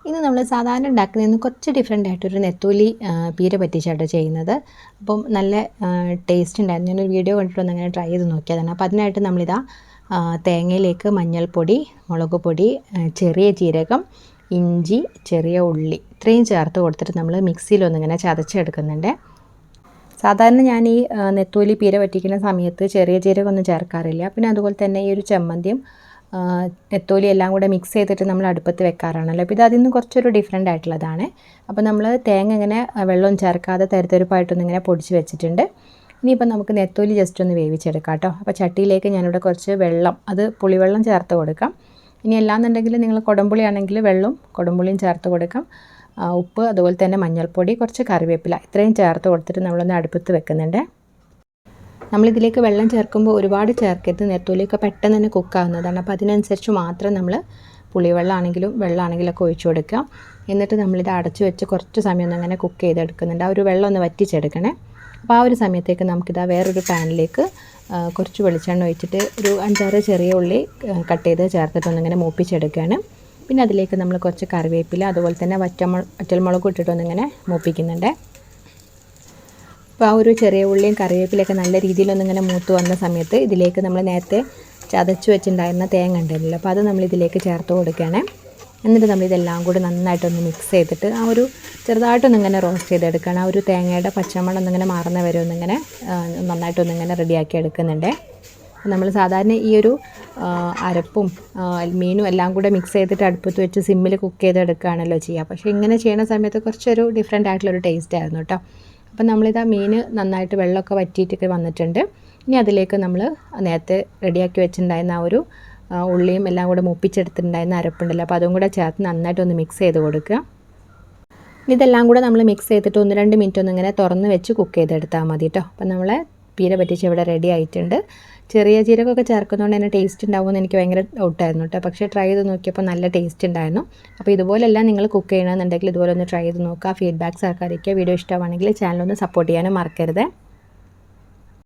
ഇന്ന് നമ്മൾ സാധാരണ ഉണ്ടാക്കുന്നതിൽ നിന്ന് കുറച്ച് ഡിഫറെൻ്റ് ആയിട്ടൊരു നെത്തോലി പീര പറ്റിച്ചാട്ടോ ചെയ്യുന്നത്. അപ്പം നല്ല ടേസ്റ്റ് ഉണ്ടായിരുന്നു. ഞാനൊരു വീഡിയോ കണ്ടിട്ട് ഒന്ന് അങ്ങനെ ട്രൈ ചെയ്ത് നോക്കിയതാണ്. അപ്പോൾ അതിനായിട്ട് നമ്മളിതാ തേങ്ങയിലേക്ക് മഞ്ഞൾപ്പൊടി, മുളക് പൊടി, ചെറിയ ജീരകം, ഇഞ്ചി, ചെറിയ ഉള്ളി ഇത്രയും ചേർത്ത് കൊടുത്തിട്ട് നമ്മൾ മിക്സിയിലൊന്നിങ്ങനെ ചതച്ചെടുക്കുന്നുണ്ട്. സാധാരണ ഞാൻ ഈ നെത്തോലി പീര പറ്റിക്കുന്ന സമയത്ത് ചെറിയ ജീരകം ഒന്നും ചേർക്കാറില്ല. പിന്നെ അതുപോലെ തന്നെ ഈ ഒരു ചമ്മന്തിയും നെത്തോലി എല്ലാം കൂടെ മിക്സ് ചെയ്തിട്ട് നമ്മൾ അടുപ്പത്ത് വെക്കാറാണല്ലോ. അപ്പോൾ ഇത് അതിൽ നിന്ന് കുറച്ചൊരു ഡിഫറെൻ്റ് ആയിട്ടുള്ളതാണ്. അപ്പോൾ നമ്മൾ തേങ്ങ ഇങ്ങനെ വെള്ളം ചേർക്കാതെ തരിതരിപ്പായിട്ടൊന്നിങ്ങനെ പൊടിച്ച് വെച്ചിട്ടുണ്ട്. ഇനിയിപ്പോൾ നമുക്ക് നെത്തോലി ജസ്റ്റ് ഒന്ന് വേവിച്ചെടുക്കാം കേട്ടോ. അപ്പോൾ ചട്ടിയിലേക്ക് ഞാനിവിടെ കുറച്ച് വെള്ളം, അത് പുളിവെള്ളം ചേർത്ത് കൊടുക്കാം. ഇനി അല്ലാന്നുണ്ടെങ്കിൽ നിങ്ങൾ കുടംപുളിയാണെങ്കിൽ കുടംപുളിയും ചേർത്ത് കൊടുക്കാം. ഉപ്പ്, അതുപോലെ തന്നെ മഞ്ഞൾപ്പൊടി, കുറച്ച് കറിവേപ്പില ഇത്രയും ചേർത്ത് കൊടുത്തിട്ട് നമ്മളൊന്ന് അടുപ്പത്ത് വെക്കുന്നുണ്ട്. നമ്മളിതിലേക്ക് വെള്ളം ചേർക്കുമ്പോൾ ഒരുപാട് ചേർക്കരുത്. നെത്തോലിയൊക്കെ പെട്ടെന്ന് തന്നെ കുക്കാവുന്നതാണ്. അപ്പോൾ അതിനനുസരിച്ച് മാത്രം നമ്മൾ പുളിവെള്ളമാണെങ്കിലും വെള്ളമാണെങ്കിലൊക്കെ ഒഴിച്ചു കൊടുക്കുക. എന്നിട്ട് നമ്മളിത് അടച്ചു വെച്ച് കുറച്ച് സമയം ഒന്ന് അങ്ങനെ കുക്ക് ചെയ്തെടുക്കുന്നുണ്ട്. ആ ഒരു വെള്ളം ഒന്ന് വറ്റിച്ചെടുക്കണേ. അപ്പോൾ ആ ഒരു സമയത്തേക്ക് നമുക്കിതാ വേറൊരു പാനിലേക്ക് കുറച്ച് വെളിച്ചെണ്ണ ഒഴിച്ചിട്ട് ഒരു 5-6 ചെറിയ ഉള്ളി കട്ട് ചെയ്ത് ചേർത്തിട്ടൊന്നിങ്ങനെ മൂപ്പിച്ചെടുക്കുകയാണ്. പിന്നെ അതിലേക്ക് നമ്മൾ കുറച്ച് കറിവേപ്പില, അതുപോലെ തന്നെ വറ്റൽമുളകും ഇട്ടിട്ടൊന്നിങ്ങനെ മൂപ്പിക്കുന്നുണ്ട്. അപ്പോൾ ആ ഒരു ചെറിയ ഉള്ളിയും കറിവേപ്പിലൊക്കെ നല്ല രീതിയിലൊന്നിങ്ങനെ മൂത്ത് വന്ന സമയത്ത് ഇതിലേക്ക് നമ്മൾ നേരത്തെ ചതച്ച് വെച്ചിട്ടുണ്ടായിരുന്ന തേങ്ങ ഉണ്ടല്ലോ, അപ്പോൾ അത് നമ്മളിതിലേക്ക് ചേർത്ത് കൊടുക്കുകയാണ്. എന്നിട്ട് നമ്മളിതെല്ലാം കൂടി നന്നായിട്ടൊന്ന് മിക്സ് ചെയ്തിട്ട് ആ ഒരു ചെറുതായിട്ടൊന്നിങ്ങനെ റോസ്റ്റ് ചെയ്തെടുക്കണം. ആ ഒരു തേങ്ങയുടെ പച്ചമണം ഒന്നിങ്ങനെ മാറുന്ന വരെ ഒന്നിങ്ങനെ നന്നായിട്ടൊന്നിങ്ങനെ റെഡിയാക്കി എടുക്കുന്നുണ്ട്. നമ്മൾ സാധാരണ ഈ ഒരു അരപ്പും മീനും എല്ലാം കൂടെ മിക്സ് ചെയ്തിട്ട് അടുപ്പത്ത് വെച്ച് സിമ്മിൽ കുക്ക് ചെയ്തെടുക്കുകയാണല്ലോ ചെയ്യുക. പക്ഷേ ഇങ്ങനെ ചെയ്യുന്ന സമയത്ത് കുറച്ചൊരു ഡിഫറെൻ്റ് ആയിട്ടുള്ളൊരു ടേസ്റ്റ് ആയിരുന്നു കേട്ടോ. അപ്പം നമ്മളിതാ മീൻ നന്നായിട്ട് വെള്ളമൊക്കെ വറ്റിയിട്ടൊക്കെ വന്നിട്ടുണ്ട്. ഇനി അതിലേക്ക് നമ്മൾ നേരത്തെ റെഡിയാക്കി വെച്ചിട്ടുണ്ടായിരുന്ന ആ ഒരു ഉള്ളിയും എല്ലാം കൂടെ മൂപ്പിച്ചെടുത്തിട്ടുണ്ടായിരുന്ന അരപ്പുണ്ടല്ലോ, അപ്പോൾ അതും കൂടെ ചേർത്ത് നന്നായിട്ടൊന്ന് മിക്സ് ചെയ്ത് കൊടുക്കുക. ഇതെല്ലാം കൂടെ നമ്മൾ മിക്സ് ചെയ്തിട്ട് 1-2 മിനിറ്റ് ഒന്നിങ്ങനെ തുറന്ന് വെച്ച് കുക്ക് ചെയ്തെടുത്താൽ മതി കേട്ടോ. അപ്പം നമ്മളെ പീര പറ്റിച്ച് ഇവിടെ റെഡി ആയിട്ടുണ്ട്. ചെറിയ ജീരകമൊക്കെ ചേർക്കുന്നതുകൊണ്ട് തന്നെ ടേസ്റ്റ് ഉണ്ടാവുമെന്ന് എനിക്ക് ഭയങ്കര ഡൗട്ടായിരുന്നു കേട്ടോ. പക്ഷേ ട്രൈ ചെയ്ത് നോക്കിയപ്പോൾ നല്ല ടേസ്റ്റ് ഉണ്ടായിരുന്നു. അപ്പോൾ ഇതുപോലെല്ലാം നിങ്ങൾ കുക്ക് ചെയ്യണമെന്നുണ്ടെങ്കിൽ ഇതുപോലെ ഒന്ന് ട്രൈ ചെയ്ത് നോക്കുക. ഫീഡ്ബാക്ക്സ് അറിയിക്കുക. വീഡിയോ ഇഷ്ടമാണെങ്കിൽ ചാനലൊന്ന് സപ്പോർട്ട് ചെയ്യാനും മറക്കരുത്.